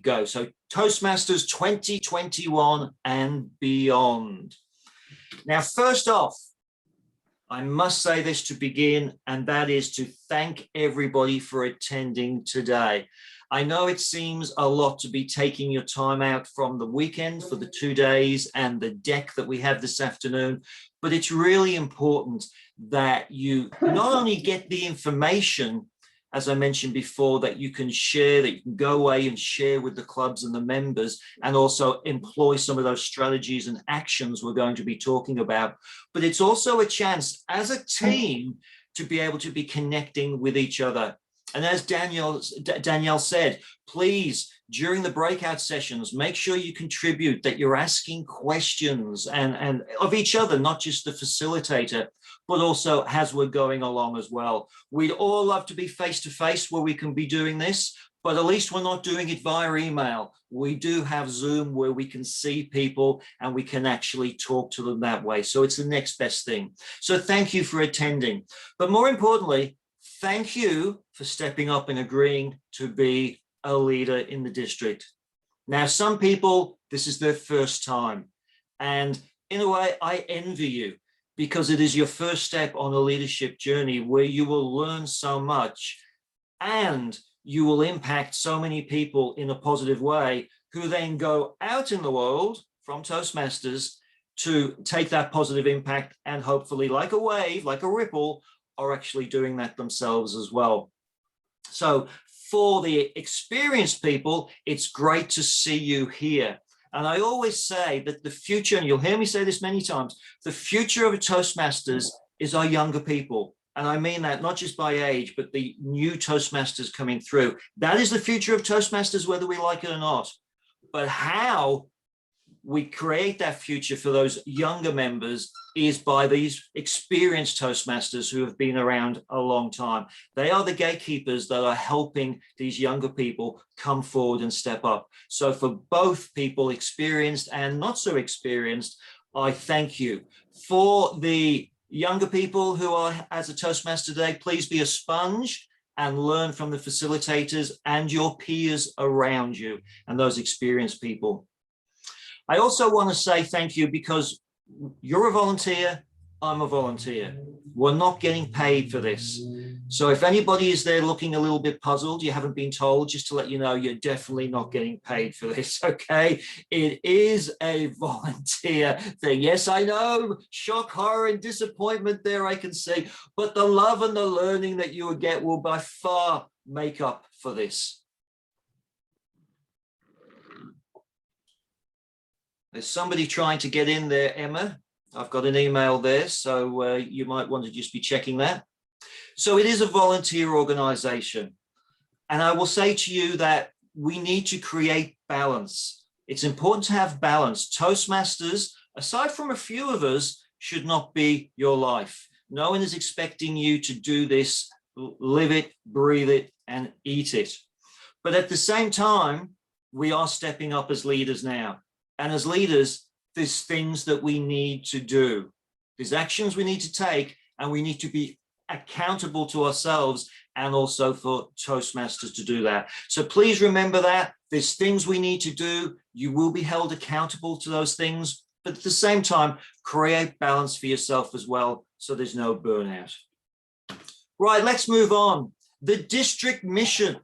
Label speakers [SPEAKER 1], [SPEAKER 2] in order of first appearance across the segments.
[SPEAKER 1] go. So Toastmasters 2021 and beyond. Now, first off, I must say this to begin, and that is to thank everybody for attending today. I know it seems a lot to be taking your time out from the weekend for the 2 days and the deck that we have this afternoon, but it's really important that you not only get the information, as I mentioned before, that you can share, that you can go away and share with the clubs and the members, and also employ some of those strategies and actions we're going to be talking about. But it's also a chance as a team to be able to be connecting with each other. And as Danielle said, please, during the breakout sessions, make sure you contribute, that you're asking questions and of each other, not just the facilitator, but also as we're going along as well. We'd all love to be face-to-face where we can be doing this, but at least we're not doing it via email. We do have Zoom where we can see people and we can actually talk to them that way. So it's the next best thing. So thank you for attending. But more importantly, thank you for stepping up and agreeing to be a leader in the district. Now, some people, this is their first time. And in a way, I envy you, because it is your first step on a leadership journey where you will learn so much and you will impact so many people in a positive way, who then go out in the world from Toastmasters to take that positive impact and hopefully, like a wave, like a ripple, are actually doing that themselves as well. So for the experienced people, it's great to see you here. And I always say that the future, and you'll hear me say this many times, the future of a Toastmasters is our younger people. And I mean that not just by age, but the new Toastmasters coming through. That is the future of Toastmasters, whether we like it or not. But how we create that future for those younger members is by these experienced Toastmasters who have been around a long time. They are the gatekeepers that are helping these younger people come forward and step up. So for both people, experienced and not so experienced, I thank you. For the younger people who are as a Toastmaster today, please be a sponge and learn from the facilitators and your peers around you and those experienced people. I also want to say thank you, because you're a volunteer, I'm a volunteer. We're not getting paid for this. So if anybody is there looking a little bit puzzled, you haven't been told, just to let you know, you're definitely not getting paid for this, okay? It is a volunteer thing. Yes, I know, shock, horror, and disappointment there, I can see, but the love and the learning that you will get will by far make up for this. There's somebody trying to get in there, Emma. I've got an email there, so you might want to just be checking that. So it is a volunteer organization. And I will say to you that we need to create balance. It's important to have balance. Toastmasters, aside from a few of us, should not be your life. No one is expecting you to do this, live it, breathe it, and eat it. But at the same time, we are stepping up as leaders now. And as leaders, there's things that we need to do. There's actions we need to take, and we need to be accountable to ourselves and also for Toastmasters to do that. So please remember that there's things we need to do. You will be held accountable to those things, but at the same time, create balance for yourself as well, so there's no burnout. Right, let's move on. The district mission.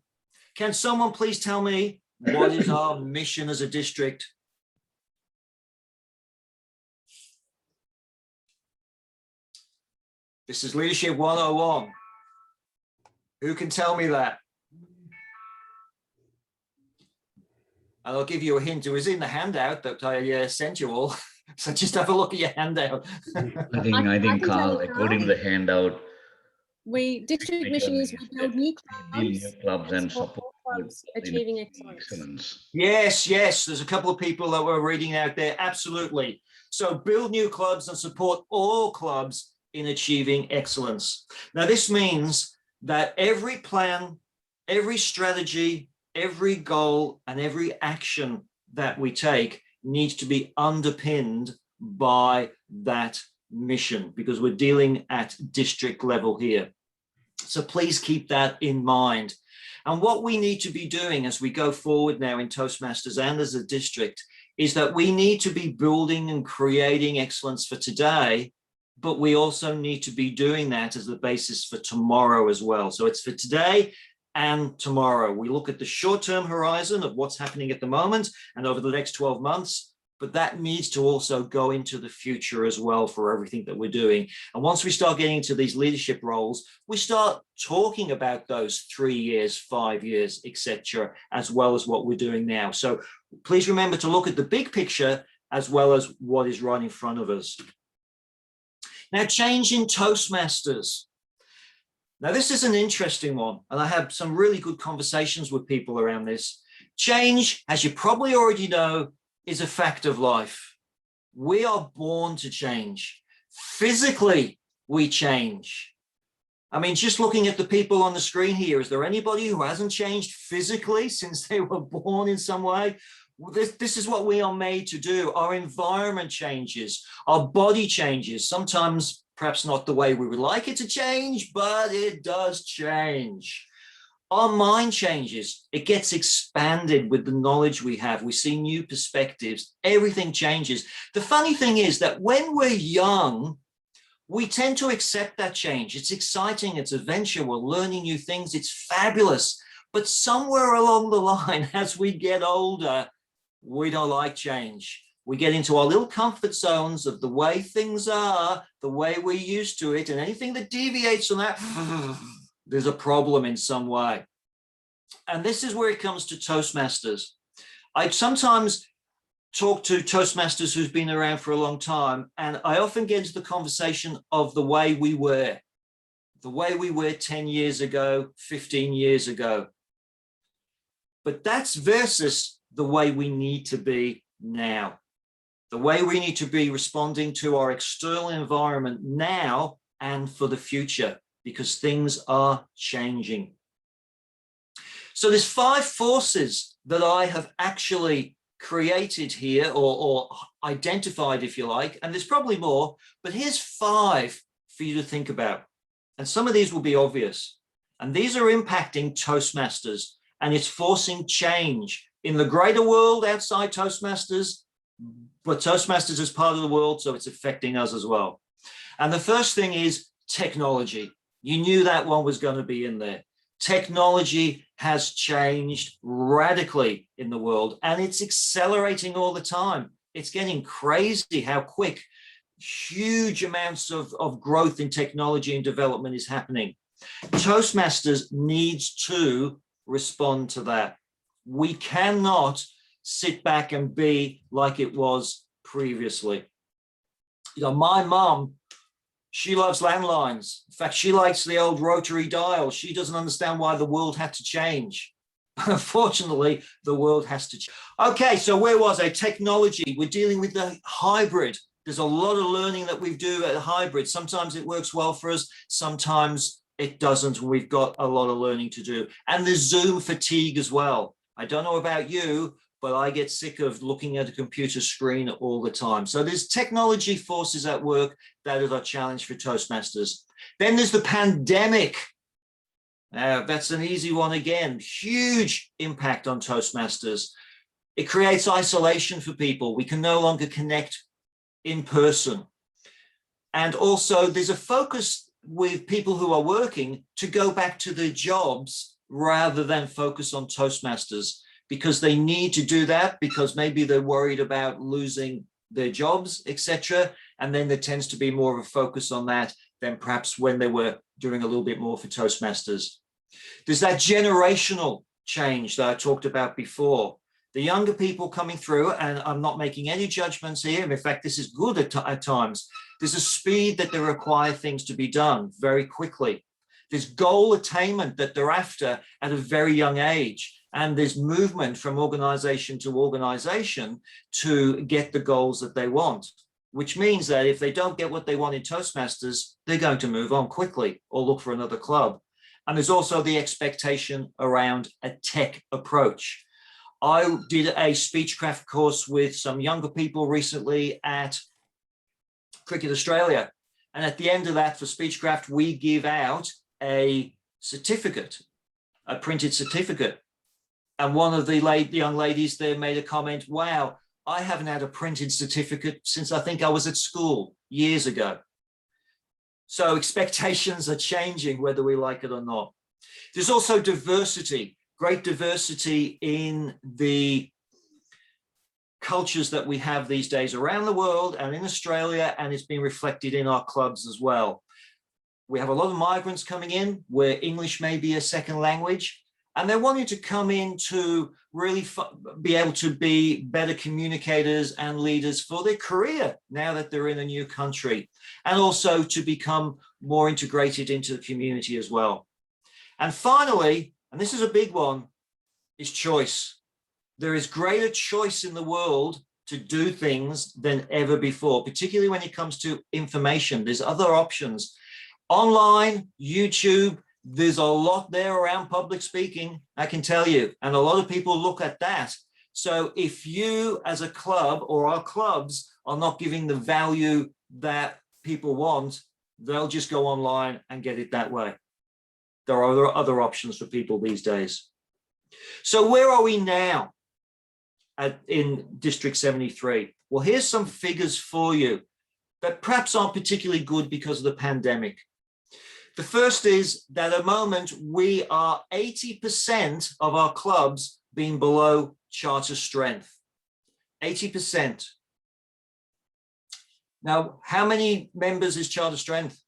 [SPEAKER 1] Can someone please tell me what is our mission as a district? This is Leadership 101. Who can tell me that? And I'll give you a hint. It was in the handout that I sent you all. So just have a look at your handout.
[SPEAKER 2] I think Karl, according to the handout,
[SPEAKER 3] district mission is we build new
[SPEAKER 2] clubs and support
[SPEAKER 3] clubs achieving excellence.
[SPEAKER 1] Yes, there's a couple of people that were reading out there. Absolutely. So build new clubs and support all clubs in achieving excellence. Now, this means that every plan, every strategy, every goal, and every action that we take needs to be underpinned by that mission, because we're dealing at district level here. So please keep that in mind. And what we need to be doing as we go forward now in Toastmasters and as a district is that we need to be building and creating excellence for today, but we also need to be doing that as the basis for tomorrow as well. So it's for today and tomorrow. We look at the short-term horizon of what's happening at the moment and over the next 12 months, but that needs to also go into the future as well for everything that we're doing. And once we start getting into these leadership roles, we start talking about those 3 years, 5 years, etc., as well as what we're doing now. So please remember to look at the big picture as well as what is right in front of us. Now, change in Toastmasters. Now, this is an interesting one, and I have some really good conversations with people around this. Change, as you probably already know, is a fact of life. We are born to change. Physically, we change. I mean, just looking at the people on the screen here, is there anybody who hasn't changed physically since they were born in some way? This is what we are made to do. Our environment changes, our body changes, sometimes perhaps not the way we would like it to change, but it does change. Our mind changes. It gets expanded with the knowledge we have. We see new perspectives. Everything changes. The funny thing is that when we're young, we tend to accept that change. It's exciting. It's adventure. We're learning new things. It's fabulous. But somewhere along the line, as we get older, we don't like change. We get into our little comfort zones of the way things are, the way we're used to it, and anything that deviates from that, there's a problem in some way. And this is where it comes to Toastmasters. I sometimes talk to Toastmasters who's been around for a long time, and I often get into the conversation of the way we were 10 years ago, 15 years ago. But that's versus the way we need to be now, the way we need to be responding to our external environment now and for the future, because things are changing. So there's 5 forces that I have actually created here or identified, if you like, and there's probably more, but here's 5 for you to think about. And some of these will be obvious. And these are impacting Toastmasters, and it's forcing change in the greater world outside Toastmasters, but Toastmasters is part of the world, so it's affecting us as well. And the first thing is technology. You knew that one was going to be in there. Technology has changed radically in the world, and it's accelerating all the time. It's getting crazy how quick huge amounts of growth in technology and development is happening. Toastmasters needs to respond to that. We cannot sit back and be like it was previously. You know, my mom, she loves landlines. In fact, she likes the old rotary dial. She doesn't understand why the world had to change. Unfortunately, the world has to change. Okay, so where was I? Technology. We're dealing with the hybrid. There's a lot of learning that we do at hybrid. Sometimes it works well for us. Sometimes it doesn't. We've got a lot of learning to do. And there's Zoom fatigue as well. I don't know about you, but I get sick of looking at a computer screen all the time. So there's technology forces at work. That is our challenge for Toastmasters. Then there's the pandemic. That's an easy one again. Huge impact on Toastmasters. It creates isolation for people. We can no longer connect in person. And also there's a focus with people who are working to go back to their jobs rather than focus on Toastmasters, because they need to do that because maybe they're worried about losing their jobs, etc. And then there tends to be more of a focus on that than perhaps when they were doing a little bit more for Toastmasters. There's that generational change that I talked about before. The younger people coming through, and I'm not making any judgments here. In fact, this is good at times. There's a speed that they require things to be done very quickly. There's goal attainment that they're after at a very young age. And there's movement from organization to organization to get the goals that they want, which means that if they don't get what they want in Toastmasters, they're going to move on quickly or look for another club. And there's also the expectation around a tech approach. I did a Speechcraft course with some younger people recently at Cricket Australia. And at the end of that for Speechcraft, we give out a certificate. a printed certificate. And one of the young ladies there made a comment, wow, I haven't had a printed certificate since I think I was at school years ago. So expectations are changing whether we like it or not. There's also diversity, great diversity in the cultures that we have these days around the world and in Australia, and it's been reflected in our clubs as well. We have a lot of migrants coming in where English may be a second language, and they're wanting to come in to really be able to be better communicators and leaders for their career now that they're in a new country, and also to become more integrated into the community as well. And finally, and this is a big one, is choice. There is greater choice in the world to do things than ever before, particularly when it comes to information. There's other options. Online, YouTube, there's a lot there around public speaking, I can tell you, and a lot of people look at that. So if you as a club or our clubs are not giving the value that people want, they'll just go online and get it that way. There are other options for people these days. So where are we now in District 73? Well, here's some figures for you that perhaps aren't particularly good because of the pandemic. The first is that at the moment, we are 80% of our clubs being below charter strength. 80%. Now, how many members is charter strength?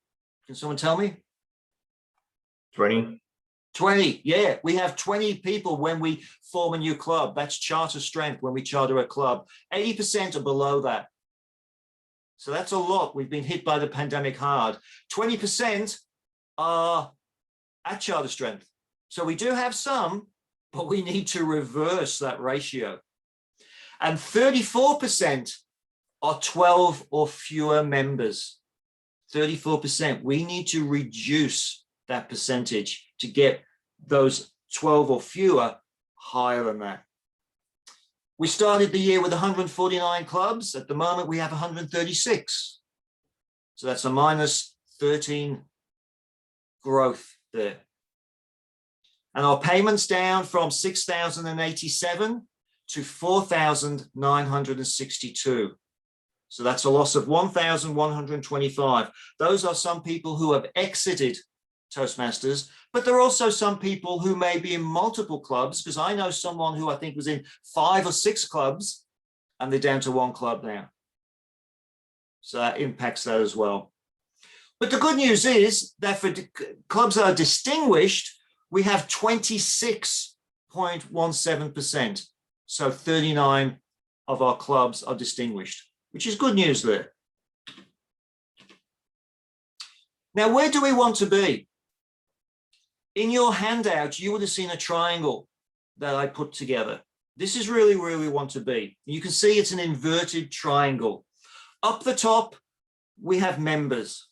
[SPEAKER 1] Can someone tell me?
[SPEAKER 4] 20.
[SPEAKER 1] 20, yeah. We have 20 people when we form a new club. That's charter strength when we charter a club. 80% are below that. So that's a lot. We've been hit by the pandemic hard. 20% are at charter strength. So we do have some, but we need to reverse that ratio. And 34% are 12 or fewer members. 34%. We need to reduce that percentage to get those 12 or fewer higher than that. We started the year with 149 clubs. At the moment, we have 136. So that's a minus 13 growth there. And our payments down from 6,087 to 4,962. So that's a loss of 1,125. Those are some people who have exited Toastmasters, but there are also some people who may be in multiple clubs, because I know someone who I think was in 5 or 6 clubs and they're down to 1 club now. So that impacts that as well. But the good news is that for clubs that are distinguished, we have 26.17%. So 39 of our clubs are distinguished, which is good news there. Now, where do we want to be? In your handout, you would have seen a triangle that I put together. This is really where we want to be. You can see it's an inverted triangle. Up the top, we have members.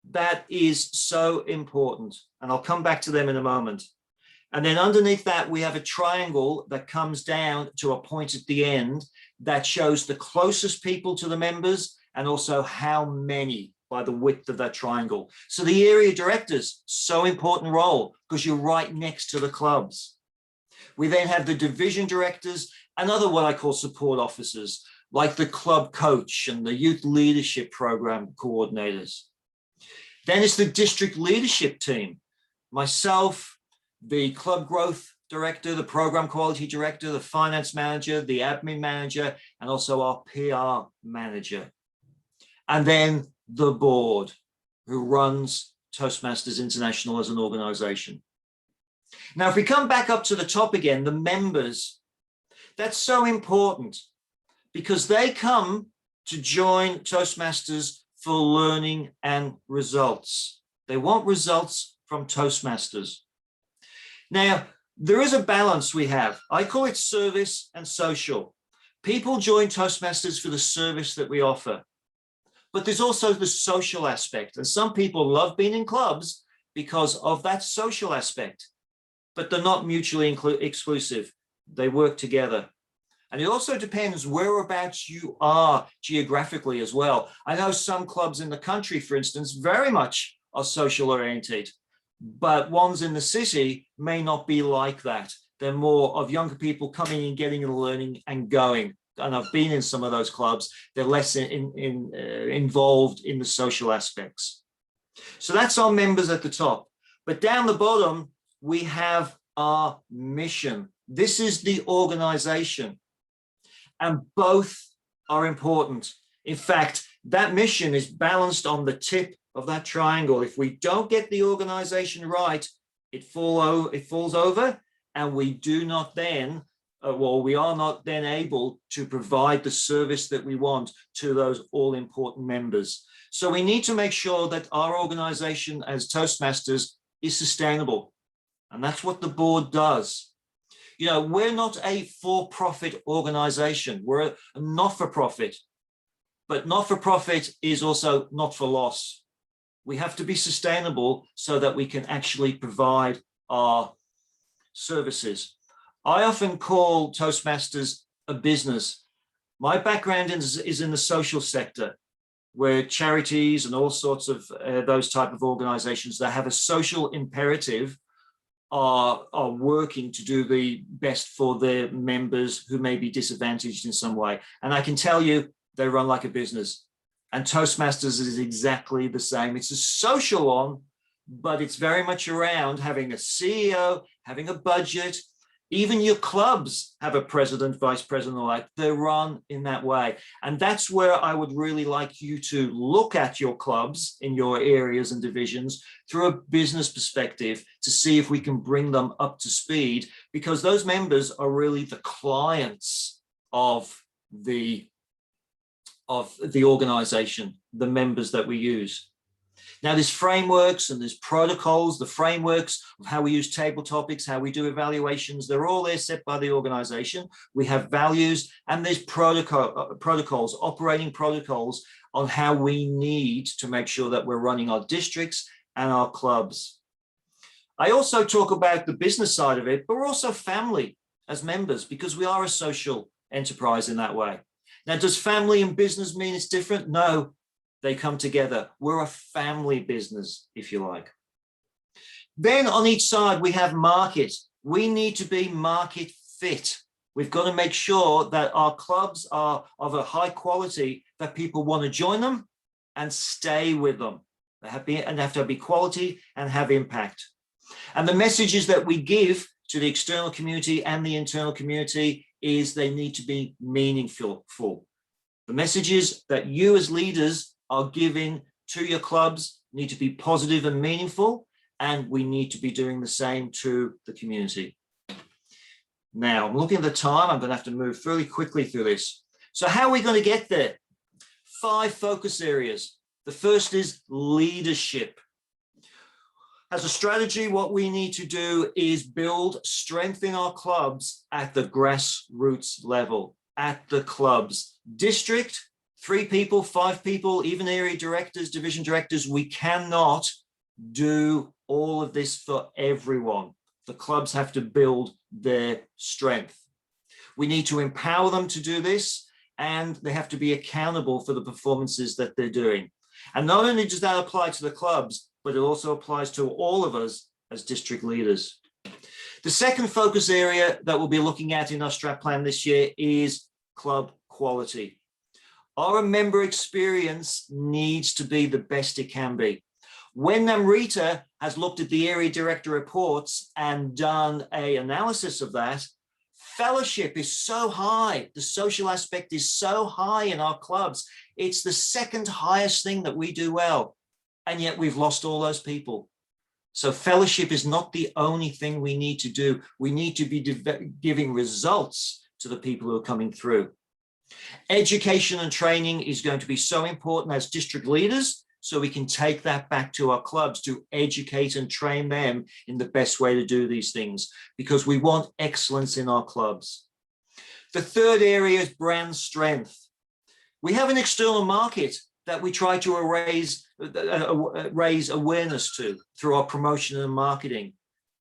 [SPEAKER 1] That is so important. And I'll come back to them in a moment. And then underneath that, we have a triangle that comes down to a point at the end that shows the closest people to the members and also how many by the width of that triangle. So the area directors, so important role because you're right next to the clubs. We then have the division directors and other what I call support officers, like the club coach and the youth leadership program coordinators. Then it's the district leadership team, myself, the club growth director, the program quality director, the finance manager, the admin manager, and also our PR manager. And then the board who runs Toastmasters International as an organization. Now, if we come back up to the top again, the members, that's so important because they come to join Toastmasters for learning and results. They want results from Toastmasters. Now, there is a balance we have. I call it service and social. People join Toastmasters for the service that we offer. But there's also the social aspect. And some people love being in clubs because of that social aspect. But they're not mutually exclusive. They work together. And it also depends whereabouts you are geographically as well. I know some clubs in the country, for instance, very much are social oriented. but ones in the city may not be like that. They're more of younger people coming and getting and learning and going. And I've been in some of those clubs. They're less involved in the social aspects. So that's our members at the top. But down the bottom, we have our mission. This is the organization. And both are important. In fact, that mission is balanced on the tip of that triangle. If we don't get the organization right, it falls over, and we do not then, we are not then able to provide the service that we want to those all-important members. So we need to make sure that our organization as Toastmasters is sustainable. And that's what the board does. You know, we're not a for-profit organization. We're a not-for-profit. But not-for-profit is also not for loss. We have to be sustainable so that we can actually provide our services. I often call Toastmasters a business. My background is in the social sector, where charities and all sorts of those type of organizations that have a social imperative are working to do the best for their members who may be disadvantaged in some way. And I can tell you, they run like a business. And Toastmasters is exactly the same. It's a social one, but it's very much around having a CEO, having a budget. Even your clubs have a president, vice president, like they're run in that way. And that's where I would really like you to look at your clubs in your areas and divisions through a business perspective to see if we can bring them up to speed, because those members are really the clients of the organization, the members that we use. Now, there's frameworks and there's protocols, the frameworks of how we use table topics, how we do evaluations, they're all there set by the organization. We have values, and there's protocols, operating protocols on how we need to make sure that we're running our districts and our clubs. I also talk about the business side of it, but we're also family as members, because we are a social enterprise in that way. Now, does family and business mean it's different? No. They come together. We're a family business, if you like. Then on each side, we have market. We need to be market fit. We've got to make sure that our clubs are of a high quality that people want to join them and stay with them. They have to be quality and have impact. And the messages that we give to the external community and the internal community is they need to be meaningful. The messages that you as leaders are giving to your clubs need to be positive and meaningful, and we need to be doing the same to the community. Now, I'm looking at the time. I'm going to have to move fairly quickly through this. So how are we going to get there? 5 focus areas. The first is leadership. As a strategy, what we need to do is build strength in our clubs at the grassroots level, at the clubs. District, 3 people, 5 people, even area directors, division directors, we cannot do all of this for everyone. The clubs have to build their strength. We need to empower them to do this, and they have to be accountable for the performances that they're doing. And not only does that apply to the clubs, but it also applies to all of us as district leaders. The second focus area that we'll be looking at in our strat plan this year is club quality. Our member experience needs to be the best it can be. When Namrita has looked at the area director reports and done an analysis of that, fellowship is so high. The social aspect is so high in our clubs. It's the second highest thing that we do well. And yet we've lost all those people. So fellowship is not the only thing we need to do. We need to be giving results to the people who are coming through. Education and training is going to be so important as district leaders, so we can take that back to our clubs to educate and train them in the best way to do these things, because we want excellence in our clubs. The third area is brand strength. We have an external market that we try to raise awareness to through our promotion and marketing,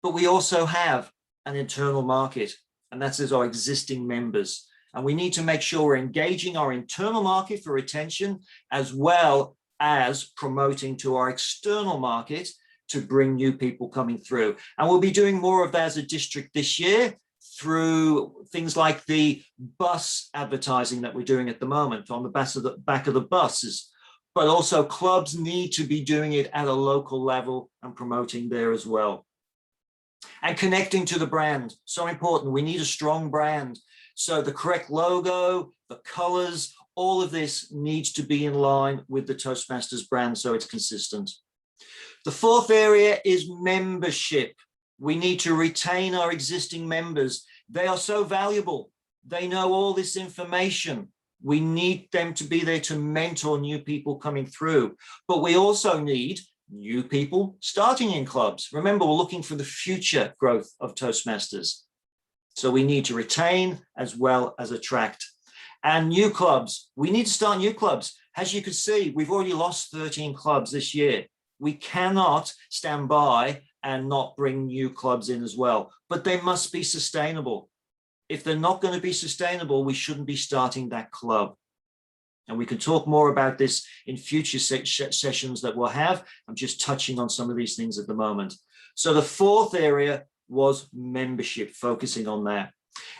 [SPEAKER 1] but we also have an internal market, and that's as our existing members. And we need to make sure we're engaging our internal market for retention, as well as promoting to our external market to bring new people coming through. And we'll be doing more of that as a district this year through things like the bus advertising that we're doing at the moment on the back of the buses. But also clubs need to be doing it at a local level and promoting there as well. And connecting to the brand, so important. We need a strong brand. So the correct logo, the colors, all of this needs to be in line with the Toastmasters brand so it's consistent. The fourth area is membership. We need to retain our existing members. They are so valuable. They know all this information. We need them to be there to mentor new people coming through. But we also need new people starting in clubs. Remember, we're looking for the future growth of Toastmasters. So we need to retain as well as attract. And new clubs, we need to start new clubs. As you can see, we've already lost 13 clubs this year. We cannot stand by and not bring new clubs in as well, but they must be sustainable. If they're not going to be sustainable, we shouldn't be starting that club. And we can talk more about this in future sessions that we'll have. I'm just touching on some of these things at the moment. So the fourth area was membership, focusing on that.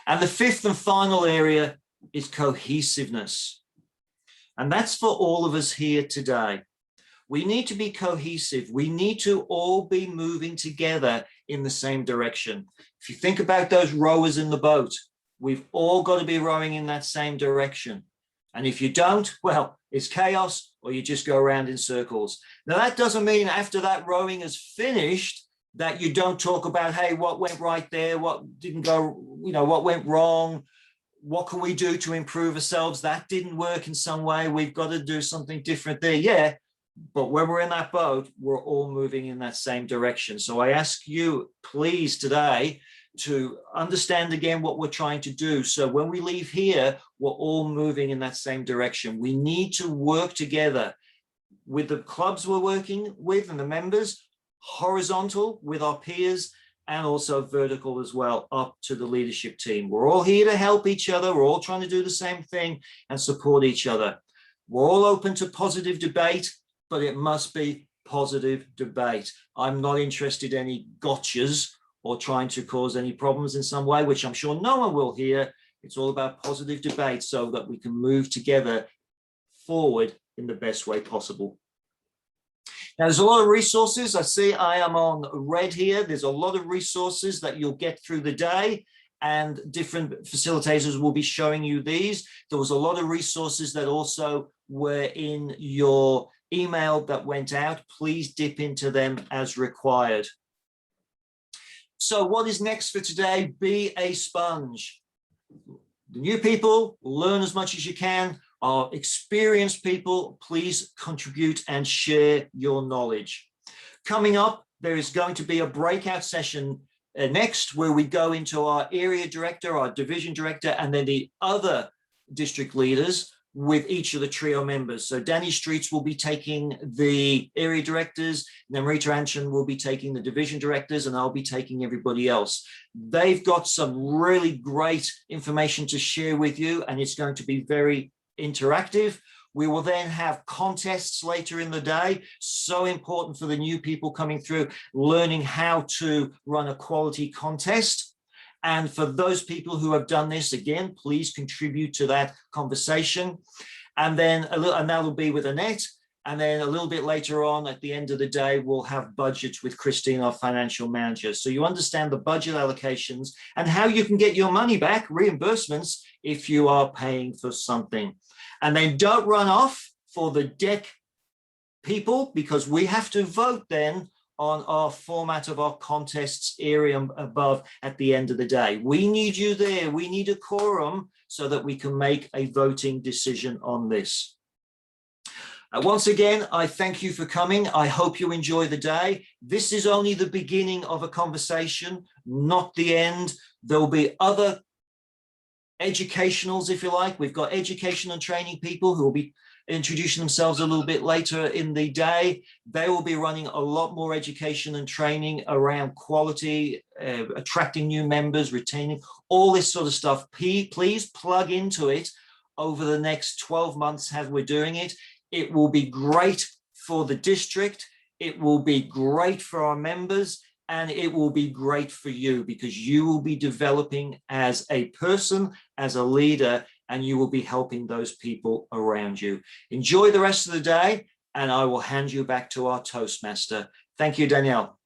[SPEAKER 1] And the fifth and final area is cohesiveness. And that's for all of us here today. We need to be cohesive. We need to all be moving together in the same direction. If you think about those rowers in the boat, we've all got to be rowing in that same direction. And if you don't, well, it's chaos, or you just go around in circles. Now, that doesn't mean after that rowing is finished that you don't talk about, hey, what went right there? What didn't go, what went wrong? What can we do to improve ourselves? That didn't work in some way. We've got to do something different there. Yeah. But when we're in that boat, we're all moving in that same direction. So I ask you, please, today to understand again what we're trying to do. So when we leave here, we're all moving in that same direction. We need to work together with the clubs we're working with and the members, horizontal with our peers, and also vertical as well, up to the leadership team. We're all here to help each other. We're all trying to do the same thing and support each other. We're all open to positive debate, but it must be positive debate. I'm not interested in any gotchas or trying to cause any problems in some way, which I'm sure no one will here. It's all about positive debate so that we can move together forward in the best way possible. Now, there's a lot of resources. I see I am on red here. There's a lot of resources that you'll get through the day, and different facilitators will be showing you these. There was a lot of resources that also were in your email that went out. Please dip into them as required. So what is next for today? Be a sponge. The new people, learn as much as you can. Our experienced people, please contribute and share your knowledge. Coming up, there is going to be a breakout session next where we go into our area director, our division director, and then the other district leaders with each of the trio members. So Danny Streets will be taking the area directors, and then Rita Anshan will be taking the division directors, and I'll be taking everybody else. They've got some really great information to share with you, and it's going to be very interactive. We will then have contests later in the day. So important for the new people coming through, learning how to run a quality contest. And for those people who have done this, again, please contribute to that conversation. And then and that'll be with Annette. And then a little bit later on at the end of the day, we'll have budgets with Christine, our financial manager. So you understand the budget allocations and how you can get your money back, reimbursements, if you are paying for something. And then don't run off for the deck people, because we have to vote then on our format of our contests area above at the end of the day. We need you there. We need a quorum so that we can make a voting decision on this. Once again, I thank you for coming. I hope you enjoy the day. This is only the beginning of a conversation, not the end. There'll be other educationals, if you like. We've got education and training people who will be introducing themselves a little bit later in the day. They will be running a lot more education and training around quality, attracting new members, retaining, all this sort of stuff. Please plug into it over the next 12 months as we're doing it. It will be great for the district. It will be great for our members, and it will be great for you because you will be developing as a person, as a leader, and you will be helping those people around you. Enjoy the rest of the day, and I will hand you back to our Toastmaster. Thank you, Danielle.